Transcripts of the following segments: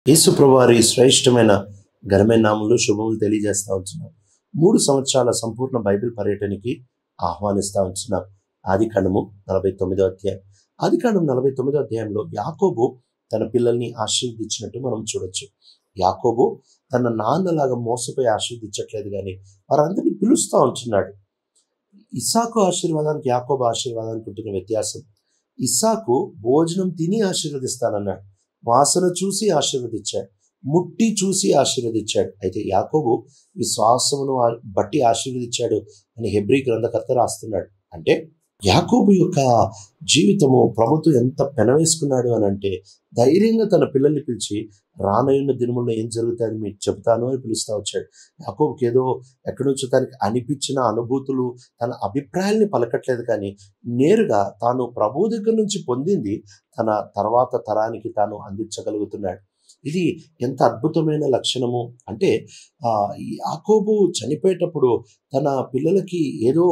యేసు ప్రభువారి శ్రేష్టమైన ఘనమైన నామములో శుభములు తెలియజేస్తా ఉంటున్నాం. 3 సంవత్సరాల సంపూర్ణ బైబిల్ పర్యటనకి ఆహ్వానిస్తా ఉంటున్నాం. ఆదికాండము 49వ అధ్యాయం. ఆదికాండం 49వ అధ్యాయంలో యాకోబు తన పిల్లల్ని ఆశీర్వదించినట్టు మనం చూడొచ్చు. యాకోబు తన నాన్నలాగా మోసపోయి ఆశీర్వదించట్లేదు, కానీ వారందరినీ పిలుస్తూ ఉంటున్నాడు. ఇస్సాకు ఆశీర్వాదానికి యాకోబు ఆశీర్వాదానికి ఉంటున్న వ్యత్యాసం, ఇస్సాకు భోజనం తిని ఆశీర్వదిస్తానన్నాడు, వాసన చూసి ఆశీర్వదించాడు, ముట్టి చూసి ఆశీర్వదించాడు. అయితే యాకోబు విశ్వాసమును బట్టి ఆశీర్వదించాడు అని హెబ్రీ గ్రంథకర్త రాస్తున్నాడు. అంటే యాకోబు యొక్క జీవితము ప్రభుతో ఎంత పెనవేసుకున్నాడు అని అంటే, ధైర్యంగా తన పిల్లల్ని పిలిచి రానయ్యున్న దినముల్లో ఏం జరుగుతాయని మీకు చెబుతాను అని పిలుస్తూ వచ్చాడు. యాకోబుకి ఏదో ఎక్కడి నుంచో తనకి అనిపించిన అనుభూతులు, తన అభిప్రాయాల్ని పలకట్లేదు, కానీ నేరుగా తాను ప్రభు దగ్గర నుంచి పొందింది తన తర్వాత తరానికి తాను అందించగలుగుతున్నాడు. ఇది ఎంత అద్భుతమైన లక్షణము అంటే, యాకోబు చనిపోయేటప్పుడు తన పిల్లలకి ఏదో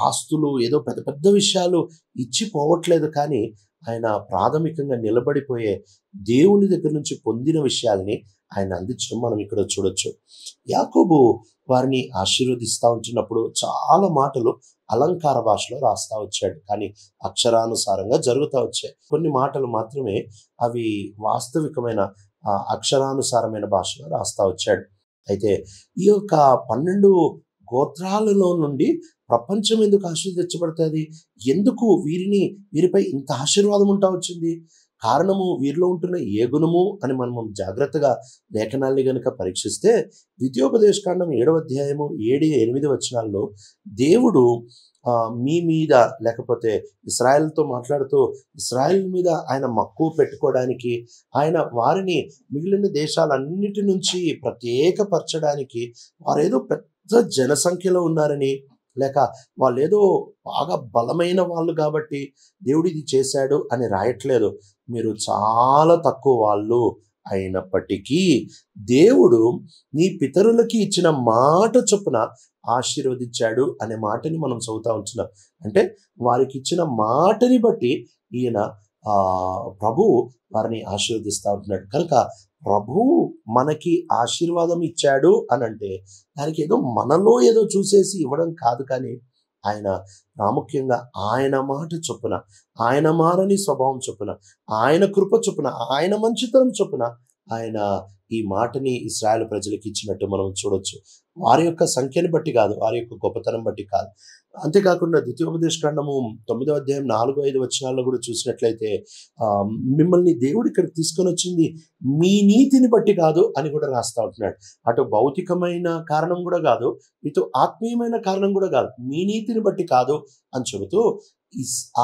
ఆస్తులు, ఏదో పెద్ద పెద్ద విషయాలు ఇచ్చి పోవట్లేదు, కానీ ఆయన ప్రాథమికంగా నిలబడిపోయే దేవుని దగ్గర నుంచి పొందిన విషయాల్ని ఆయన అందించడం మనం ఇక్కడ చూడొచ్చు. యాకోబు వారిని ఆశీర్వదిస్తూ ఉంటున్నప్పుడు చాలా మాటలు అలంకార భాషలో రాస్తా వచ్చాడు, కానీ అక్షరానుసారంగా జరుగుతూ వచ్చాయి. కొన్ని మాటలు మాత్రమే అవి వాస్తవికమైన అక్షరానుసారమైన భాషలో రాస్తా వచ్చాడు. అయితే ఈ యొక్క 12 గోత్రాలలో నుండి ప్రపంచం ఎందుకు ఆశీర్వదించబడుతుంది? ఎందుకు వీరిపై ఇంత ఆశీర్వాదం ఉంటా వచ్చింది? కారణము వీరిలో ఉంటున్న ఏ గుణము అని మనం జాగ్రత్తగా లేఖనాల్ని గనుక పరీక్షిస్తే, ద్వితీయోపదేశకాండం 7వ అధ్యాయము 7-8 వచనాల్లో దేవుడు మీ మీద, లేకపోతే ఇశ్రాయేలుతో మాట్లాడుతూ ఇశ్రాయేల్ మీద ఆయన మక్కువ పెట్టుకోవడానికి, ఆయన వారిని మిగిలిన దేశాలన్నిటి నుంచి ప్రత్యేకపరచడానికి, వారేదో పెద్ద జనసంఖ్యలో ఉన్నారని, లేక వాళ్ళేదో బాగా బలమైన వాళ్ళు కాబట్టి దేవుడు ఇది చేశాడు అని రాయట్లేదు. మీరు చాలా తక్కువ వాళ్ళు అయినప్పటికీ దేవుడు నీ పితరులకి ఇచ్చిన మాట చొప్పున ఆశీర్వదించాడు అనే మాటని మనం చదువుతా ఉంటున్నాం. అంటే వారికి ఇచ్చిన మాటని బట్టి ఈయన ప్రభువు వారిని ఆశీర్వదిస్తూ ఉంటున్నాడు. కనుక ప్రభువు మనకి ఆశీర్వాదం ఇచ్చాడు అని అంటే దానికి ఏదో మనలో ఏదో చూసేసి ఇవ్వడం కాదు, కానీ ఆయన ప్రాముఖ్యంగా ఆయన మాట చొప్పున, ఆయన మారని స్వభావం చొప్పున, ఆయన కృప చొప్పున, ఆయన మంచితనం చొప్పున ఆయన ఈ మాటని ఇశ్రాయేలు ప్రజలకు ఇచ్చినట్టు మనం చూడొచ్చు. వారి యొక్క సంఖ్యని బట్టి కాదు, వారి యొక్క గొప్పతనం బట్టి కాదు. అంతేకాకుండా ద్వితీయోపదేశకాండము 9వ అధ్యాయం 4-5 వచనాల్లో కూడా చూసినట్లయితే, మిమ్మల్ని దేవుడు ఇక్కడికి తీసుకొని వచ్చింది మీ నీతిని బట్టి కాదు అని కూడా రాస్తా ఉంటున్నాడు. అటు భౌతికమైన కారణం కూడా కాదు, ఇటు ఆత్మీయమైన కారణం కూడా కాదు, మీ నీతిని బట్టి కాదు అని చెబుతూ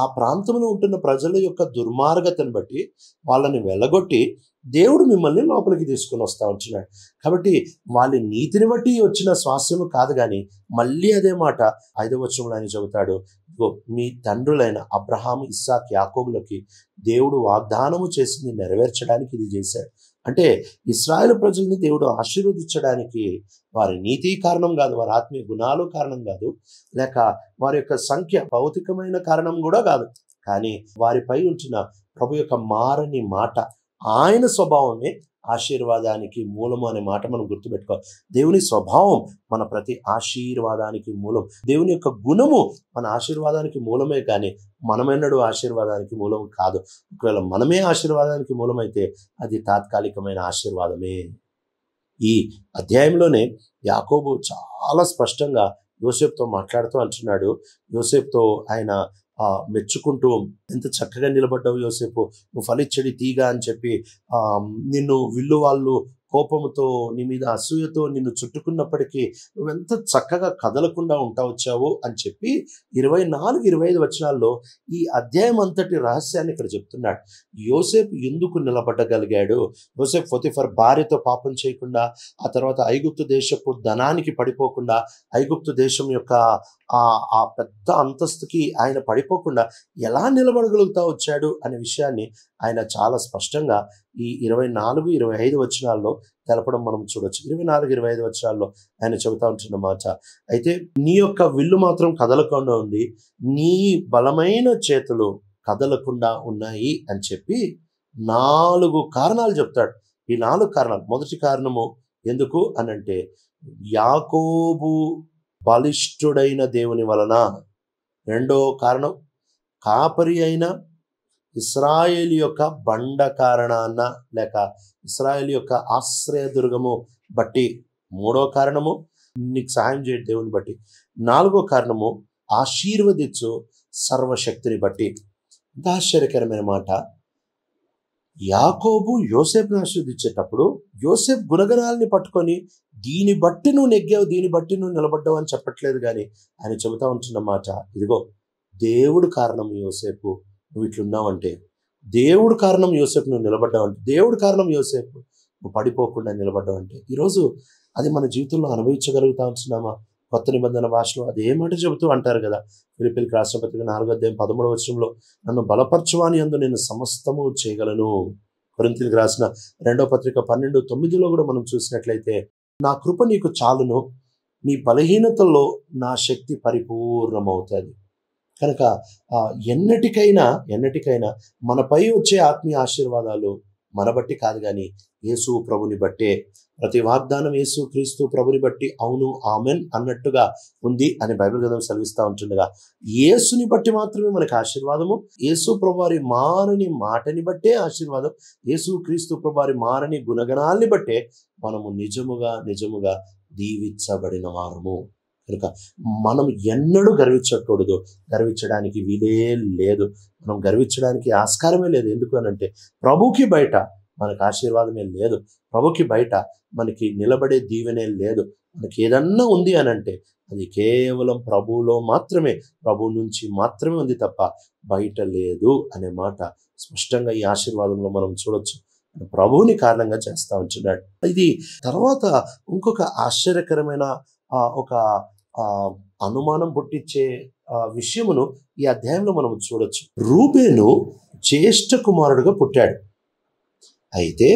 ఆ ప్రాంతంలో ఉంటున్న ప్రజల యొక్క దుర్మార్గతను బట్టి వాళ్ళని వెళ్ళగొట్టి దేవుడు మిమ్మల్ని లోపలికి తీసుకొని వస్తూ ఉంటున్నాడు. కాబట్టి వాళ్ళ నీతిని బట్టి వచ్చిన స్వాస్యము కాదు, కానీ మళ్ళీ అదే మాట 5వ వచనంలో ఆయన చెబుతాడు, మీ తండ్రులైన అబ్రహాము, ఇస్సాకు, యాకోబులకి దేవుడు వాగ్దానము చేసింది నెరవేర్చడానికి ఇది చేశాడు. అంటే ఇశ్రాయేలు ప్రజల్ని దేవుడు ఆశీర్వదించడానికి వారి నీతి కారణం కాదు, వారి ఆత్మీయ గుణాలు కారణం కాదు, లేక వారి యొక్క సంఖ్య భౌతికమైన కారణం కూడా కాదు, కానీ వారిపై ఉంచిన ప్రభు యొక్క మారని మాట, ఆయన స్వభావమే ఆశీర్వాదానికి మూలము అనే మాట మనం గుర్తుపెట్టుకోవాలి. దేవుని స్వభావం మన ప్రతి ఆశీర్వాదానికి మూలం. దేవుని యొక్క గుణము మన ఆశీర్వాదానికి మూలమే, కానీ మనమెన్నడూ ఆశీర్వాదానికి మూలం కాదు. ఒకవేళ మనమే ఆశీర్వాదానికి మూలమైతే అది తాత్కాలికమైన ఆశీర్వాదమే. ఈ అధ్యాయంలోనే యాకోబు చాలా స్పష్టంగా యోసేపుతో మాట్లాడుతూ అంటున్నాడు. యోసేపుతో ఆయన మెచ్చుకుంటూ, ఎంత చక్కగా నిలబడ్డావు యోసేపు, నువ్వు ఫలిచ్చడి తీగ అని చెప్పి, నిన్ను విల్లు వాళ్ళు కోపముతో నీ మీద అసూయతో నిన్ను చుట్టుకున్నప్పటికీ నువ్వెంత చక్కగా కదలకుండా ఉంటా వచ్చావు అని చెప్పి 24-25 వచనాల్లో ఈ అధ్యాయం అంతటి రహస్యాన్ని ఇక్కడ చెప్తున్నాడు. యోసేపు ఎందుకు నిలబడగలిగాడు? యోసేపు పొతిఫర్ భార్యతో పాపం చేయకుండా, ఆ తర్వాత ఐగుప్తు దేశపు ధనానికి పడిపోకుండా, ఐగుప్తు దేశం యొక్క ఆ పెద్ద అంతస్తుకి ఆయన పడిపోకుండా ఎలా నిలబడగలుగుతా వచ్చాడు అనే విషయాన్ని ఆయన చాలా స్పష్టంగా ఈ 24-25 వచనాల్లో తెలపడం మనం చూడొచ్చు. 24-25 వచనాల్లో ఆయన చెబుతా ఉంటున్న మాట, అయితే నీ యొక్క విల్లు మాత్రం కదలకుండా ఉంది, నీ బలమైన చేతులు కదలకుండా ఉన్నాయి అని చెప్పి 4 కారణాలు చెప్తాడు. ఈ 4 కారణాలు. మొదటి కారణము ఎందుకు అనంటే, యాకోబు బలిష్ఠుడైన దేవుని వలన. రెండో కారణం, కాపరి అయిన ఇశ్రాయేలు యొక్క బండ కారణాన లేక ఇశ్రాయేలు యొక్క ఆశ్రయదుర్గము బట్టి. మూడో కారణము, నీకు సహాయం చేయడు దేవుని బట్టి. నాలుగో కారణము, ఆశీర్వదించు సర్వశక్తిని బట్టి. ఇంత ఆశ్చర్యకరమైన మాట. యాకోబు యోసేపుని ఆశీర్వదించేటప్పుడు యోసేపు గుణగణాలని పట్టుకొని దీన్ని బట్టి నువ్వు నెగ్గావు, దీన్ని బట్టి నువ్వు నిలబడ్డావు అని చెప్పట్లేదు. కానీ ఆయన చెబుతా ఉంటున్న మాట, ఇదిగో దేవుడు కారణం యోసేపు నువ్వు ఇట్లున్నావంటే, దేవుడు కారణం యోసేపు నువ్వు నిలబడ్డావంటే, దేవుడు కారణం యోసేపు నువ్వు పడిపోకుండా నిలబడ్డావంటే, ఈరోజు అది మన జీవితంలో అనుభవించగలుగుతా ఉంటున్నామా? కొత్త నిబంధన భాషలో అదే మాట చెబుతూ అంటారు కదా, ఫిలిప్పీయులకు రాసిన పత్రిక 4:13 నన్ను బలపరచువాని యందు నేను సమస్తము చేయగలను. కొరింథీయులకు రాసిన 2వ పత్రిక 12:9 కూడా మనం చూసినట్లయితే, నా కృప నీకు చాలును, నీ బలహీనతల్లో నా శక్తి పరిపూర్ణమవుతుంది. కనుక ఎన్నటికైనా మనపై వచ్చే ఆత్మీయ ఆశీర్వాదాలు మన బట్టి కాదు, కానీ యేసు ప్రభుని బట్టే. ప్రతి వాగ్దానం యేసు క్రీస్తు ప్రభుని బట్టి అవును ఆమెన్ అన్నట్టుగా ఉంది అని బైబిల్ గ్రంథం సెలవిస్తూ ఉంటుండగా, యేసుని బట్టి మాత్రమే మనకు ఆశీర్వాదము. యేసు ప్రభు వారి మారని మాటని బట్టే ఆశీర్వాదం. యేసు క్రీస్తు ప్రభు వారి మారని గుణగణాల్ని బట్టే మనము నిజముగా దీవించబడిన వారము. కనుక మనం ఎన్నడూ గర్వించకూడదు. గర్వించడానికి వీలే లేదు. మనం గర్వించడానికి ఆస్కారమే లేదు. ఎందుకు అనంటే, ప్రభుకి బయట మనకు ఆశీర్వాదమే లేదు. ప్రభుకి బయట మనకి నిలబడే దీవెనే లేదు. మనకి ఏదన్నా ఉంది అనంటే అది కేవలం ప్రభువులో మాత్రమే, ప్రభు నుంచి మాత్రమే ఉంది తప్ప బయట లేదు అనే మాట స్పష్టంగా ఈ ఆశీర్వాదంలో మనం చూడొచ్చు. ప్రభువుని కారణంగా చేస్తా ఉంటున్నాడు. ఇది తర్వాత ఇంకొక ఆశ్చర్యకరమైన ఒక అనుమానం పుట్టించే విషయమును ఈ అధ్యాయంలో మనం చూడొచ్చు. రూబేను జ్యేష్ఠ కుమారుడుగా పుట్టాడు. అయితే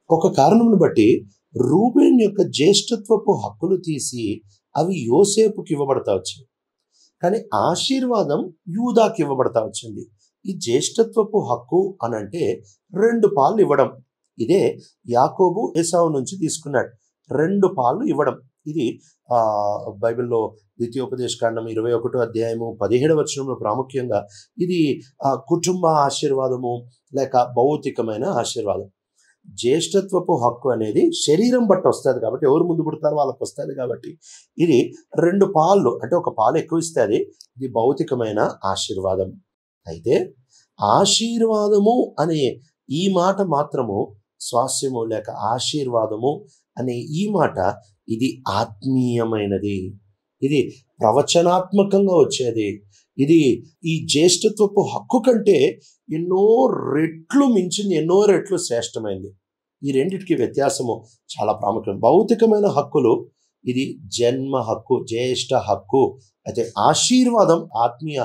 ఒక కారణమును బట్టి రూబేన్ యొక్క జ్యేష్ఠత్వపు హక్కులు తీసి అవి యోసేపుకి ఇవ్వబడతా వచ్చాయి. కానీ ఆశీర్వాదం యూదాకి ఇవ్వబడతా వచ్చింది. ఈ జ్యేష్ఠత్వపు హక్కు అనంటే 2 పాలు ఇవ్వడం. ఇదే యాకోబు ఏసావు నుంచి తీసుకున్నాడు. 2 పాలు ఇవ్వడం. ఇది బైబిల్లో ద్వితీయోపదేశకాండం 21వ అధ్యాయము 17వ వచనంలో ప్రాముఖ్యంగా ఇది కుటుంబ ఆశీర్వాదము లేక భౌతికమైన ఆశీర్వాదం. జ్యేష్ఠత్వపు హక్కు అనేది శరీరం బట్టి వస్తుంది కాబట్టి, ఎవరు ముందు పుడతారో వాళ్ళకి వస్తుంది కాబట్టి, ఇది 2 పాలు అంటే ఒక పాలు ఎక్కువ ఇస్తుంది. ఇది భౌతికమైన ఆశీర్వాదం. అయితే ఆశీర్వాదము అనే ఈ మాట మాత్రము, స్వాస్యము లేక ఆశీర్వాదము అనే ఈ మాట, ఇది ఆత్మీయమైనది. ఇది ప్రవచనాత్మకంగా వచ్చేది. ఇది ఈ జ్యేష్ఠత్వపు హక్కు కంటే ఎన్నో రెట్లు మించింది, ఎన్నో రెట్లు శ్రేష్టమైంది. ఈ రెండిటికి వ్యత్యాసము చాలా ప్రాముఖ్యం. భౌతికమైన హక్కులు, ఇది జన్మ హక్కు, జ్యేష్ఠ హక్కు. అయితే ఆశీర్వాదం ఆత్మీయ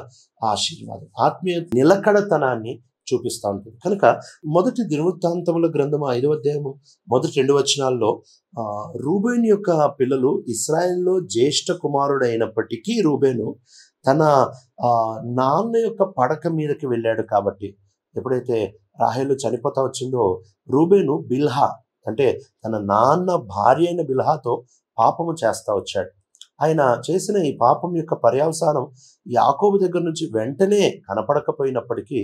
ఆశీర్వాదం, ఆత్మీయ నిలకడతనాన్ని చూపిస్తూ ఉంటుంది. కనుక మొదటి దినవృత్తాంతముల గ్రంథము 5వ అధ్యాయము మొదటి 2 వచనాల్లో రూబేను యొక్క పిల్లలు ఇశ్రాయేల్లో జ్యేష్ఠ కుమారుడు అయినప్పటికీ రూబేను తన నాన్న యొక్క పడక మీదకి వెళ్ళాడు. కాబట్టి ఎప్పుడైతే రాహేలు చనిపోతా వచ్చిందో, రూబేను బిల్హా అంటే తన నాన్న భార్య అయిన బిల్హాతో పాపము చేస్తా వచ్చాడు. ఆయన చేసిన ఈ పాపం యొక్క పర్యవసానం యాకోబు దగ్గర నుంచి వెంటనే కనపడకపోయినప్పటికీ,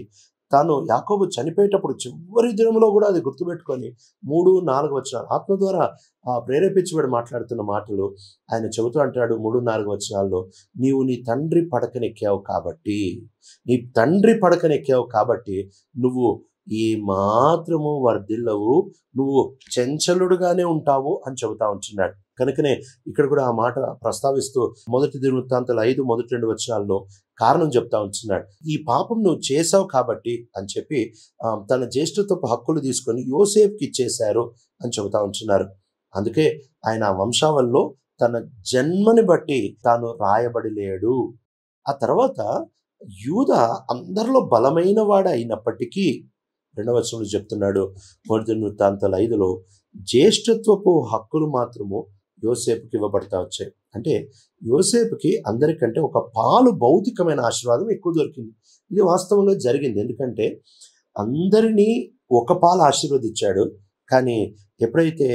తాను యాకోబు చనిపోయేటప్పుడు చివరి దినంలో కూడా అది గుర్తుపెట్టుకొని 3-4 వచనాలు ఆత్మ ద్వారా ప్రేరేపించబడి మాట్లాడుతున్న మాటలు ఆయన చెబుతూ అంటాడు. 3-4 వచనాల్లో, నీవు నీ తండ్రి పడకనెక్కావు కాబట్టి నువ్వు ఏ మాత్రము వర్ధిల్లవు, నువ్వు చెంచలుడుగానే ఉంటావు అని చెబుతా ఉంటున్నాడు. కనుకనే ఇక్కడ కూడా ఆ మాట ప్రస్తావిస్తూ మొదటి దినవృత్తాంతాలు 5 మొదటి 2 వచనాల్లో కారణం చెప్తా ఉంటున్నాడు. ఈ పాపం నువ్వు చేసావు కాబట్టి అని చెప్పి తన జ్యేష్ఠత్వపు హక్కులు తీసుకొని యోసేపుకి ఇచ్చేశారు అని చెబుతా ఉంటున్నారు. అందుకే ఆయన వంశావళిలో తన జన్మని బట్టి తాను రాయబడి లేడు. ఆ తర్వాత యూదా అందరిలో బలమైన వాడు అయినప్పటికీ 2వ వచనంలో చెప్తున్నాడు, మొదటి దినవృత్తాంతాలు 5లో జ్యేష్ఠత్వపు హక్కులు మాత్రము యోసేపుకి ఇవ్వబడతా వచ్చాయి. అంటే యోసేపుకి అందరికంటే ఒక పాలు భౌతికమైన ఆశీర్వాదం ఎక్కువ దొరికింది. ఇది వాస్తవంగా జరిగింది. ఎందుకంటే అందరినీ ఒక పాలు ఆశీర్వదించాడు, కానీ ఎప్పుడైతే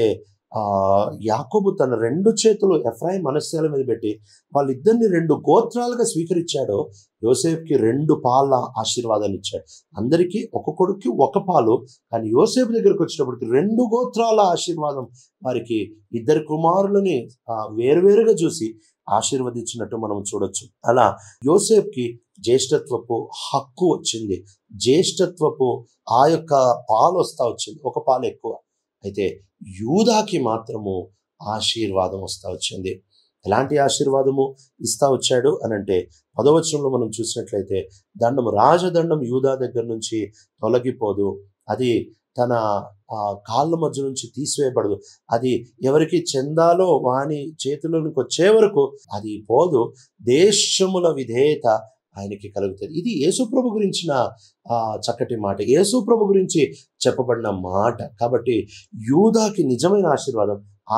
యాకోబు తన 2 చేతులు ఎఫ్రాయిం మనస్సేల మీద పెట్టి వాళ్ళిద్దరిని 2 గోత్రాలుగా స్వీకరించాడో, యోసేపుకి 2 పాల ఆశీర్వాదాన్ని ఇచ్చాడు. అందరికీ ఒక కొడుక్కి 1 పాలు, కానీ యోసేపు దగ్గరికి వచ్చినప్పటికి 2 గోత్రాల ఆశీర్వాదం వారికి, 2 కుమారులని వేరువేరుగా చూసి ఆశీర్వదించినట్టు మనం చూడొచ్చు. అలా యోసేపుకి జ్యేష్ఠత్వపు హక్కు వచ్చింది, జ్యేష్ఠత్వపు ఆ యొక్క పాలు వస్తా వచ్చింది, 1 పాలు ఎక్కువ. అయితే యూదాకి మాత్రము ఆశీర్వాదం వస్తా వచ్చింది. ఎలాంటి ఆశీర్వాదము ఇస్తా వచ్చాడు అనంటే 10వ వచనంలో మనం చూసినట్లయితే, రాజదండం యూదా దగ్గర నుంచి తొలగిపోదు, అది తన కాళ్ళ మధ్య నుంచి తీసివేయబడదు, అది ఎవరికి చెందాలో వాని చేతుల్లోనికి వచ్చే వరకు అది పోదు, దేశముల విధేయత ఆయనకి కలుగుతుంది. ఇది యేసుప్రభు గురించిన చక్కటి మాట, యేసుప్రభు గురించి చెప్పబడిన మాట. కాబట్టి యూదాకి నిజమైన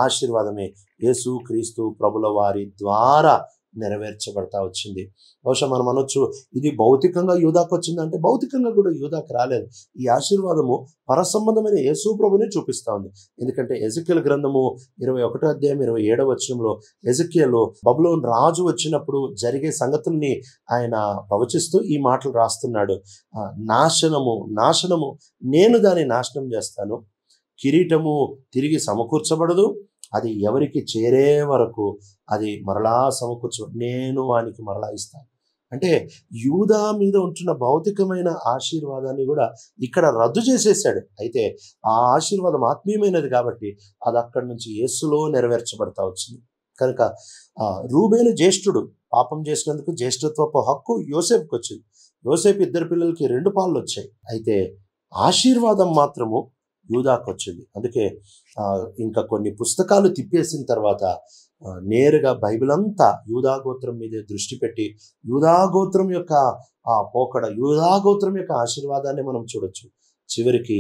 ఆశీర్వాదమే యేసు క్రీస్తు ప్రభుల వారి ద్వారా నెరవేర్చబడతా వచ్చింది. బహుశా మనం అనొచ్చు, ఇది భౌతికంగా యూదాకు వచ్చిందంటే భౌతికంగా కూడా యూదాకు రాలేదు. ఈ ఆశీర్వాదము పరసంబంధమైన యేసు ప్రభునే చూపిస్తా ఉంది. ఎందుకంటే ఎజెకియెలు గ్రంథము 21వ అధ్యాయం 27వ వచనంలో ఎజెకియెలు బబులోను రాజు వచ్చినప్పుడు జరిగే సంగతుల్ని ఆయన ప్రవచిస్తూ ఈ మాటలు రాస్తున్నాడు. నాశనము నేను దాన్ని నాశనం చేస్తాను, కిరీటము తిరిగి సమకూర్చబడదు, అది ఎవరికి చేరే వరకు అది మరలా నేను వానికి మరలా ఇస్తాను. అంటే యూదా మీద ఉంటున్న భౌతికమైన ఆశీర్వాదాన్ని కూడా ఇక్కడ రద్దు చేసేసాడు. అయితే ఆ ఆశీర్వాదం ఆత్మీయమైనది కాబట్టి అది అక్కడి నుంచి యేసులో నెరవేర్చబడతా వచ్చింది. కనుక రూబేను జ్యేష్ఠుడు, పాపం చేసినందుకు జ్యేష్ఠత్వపు హక్కు యోసేపుకి వచ్చింది. యోసేపు 2 పిల్లలకి 2 పాలు వచ్చాయి. అయితే ఆశీర్వాదం మాత్రము యూదాకు వచ్చింది. అందుకే ఇంకా కొన్ని పుస్తకాలు తిప్పేసిన తర్వాత నేరుగా బైబిల్ అంతా యూదా గోత్రం మీదే దృష్టి పెట్టి యూదా గోత్రం యొక్క యూదా గోత్రం యొక్క ఆశీర్వాదాన్ని మనం చూడొచ్చు. చివరికి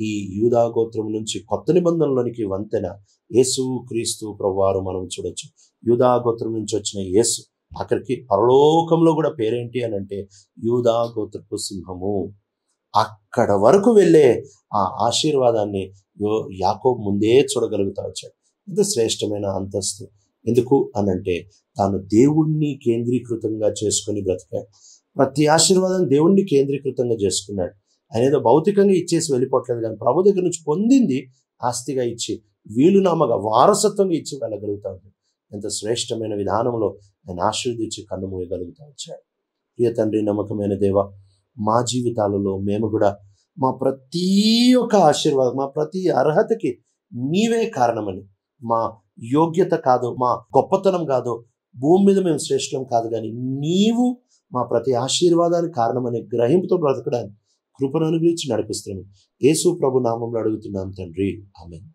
ఈ యూదా గోత్రం నుంచి కొత్త నిబంధనలోనికి వంతెన యేసు క్రీస్తు ప్రభువారు మనం చూడొచ్చు. యూదా గోత్రం నుంచి వచ్చిన యేసు అక్కడికి పరలోకంలో కూడా పేరేంటి అని అంటే యూదా గోత్రపు సింహము. అక్కడ వరకు వెళ్ళే ఆ ఆశీర్వాదాన్ని యాకోబు ముందే చూడగలుగుతా వచ్చాడు. ఇది శ్రేష్టమైన అంతస్తు. ఎందుకు అనంటే తాను దేవుణ్ణి కేంద్రీకృతంగా చేసుకుని బ్రతికాడు. ప్రతి ఆశీర్వాదం దేవుణ్ణి కేంద్రీకృతంగా చేసుకున్నాడు. ఆయన ఏదో భౌతికంగా ఇచ్చేసి వెళ్ళిపోవట్లేదు, కానీ ప్రభు దగ్గర నుంచి పొందింది ఆస్తిగా ఇచ్చి వీలునామగా వారసత్వంగా ఇచ్చి వెళ్ళగలుగుతా ఉంటాడు. ఎంత శ్రేష్టమైన విధానంలో ఆయన ఆశీర్వదించి కన్ను మూయగలుగుతా వచ్చాడు. ప్రియ తండ్రి, నమ్మకమైన దేవ, మా జీవితాలలో మేము కూడా మా ప్రతి ఒక్క ఆశీర్వాదం, మా ప్రతి అర్హతకి నీవే కారణమని, మా యోగ్యత కాదు, మా గొప్పతనం కాదు, భూమి మీద మేము శ్రేష్టం కాదు, కానీ నీవు మా ప్రతి ఆశీర్వాదానికి కారణమని గ్రహింపుతో బ్రతకడానికి కృపను అనుగ్రహించి నడిపిస్తున్నాను. యేసు ప్రభు నామంలో అడుగుతున్నాం తండ్రి, ఆమేన్.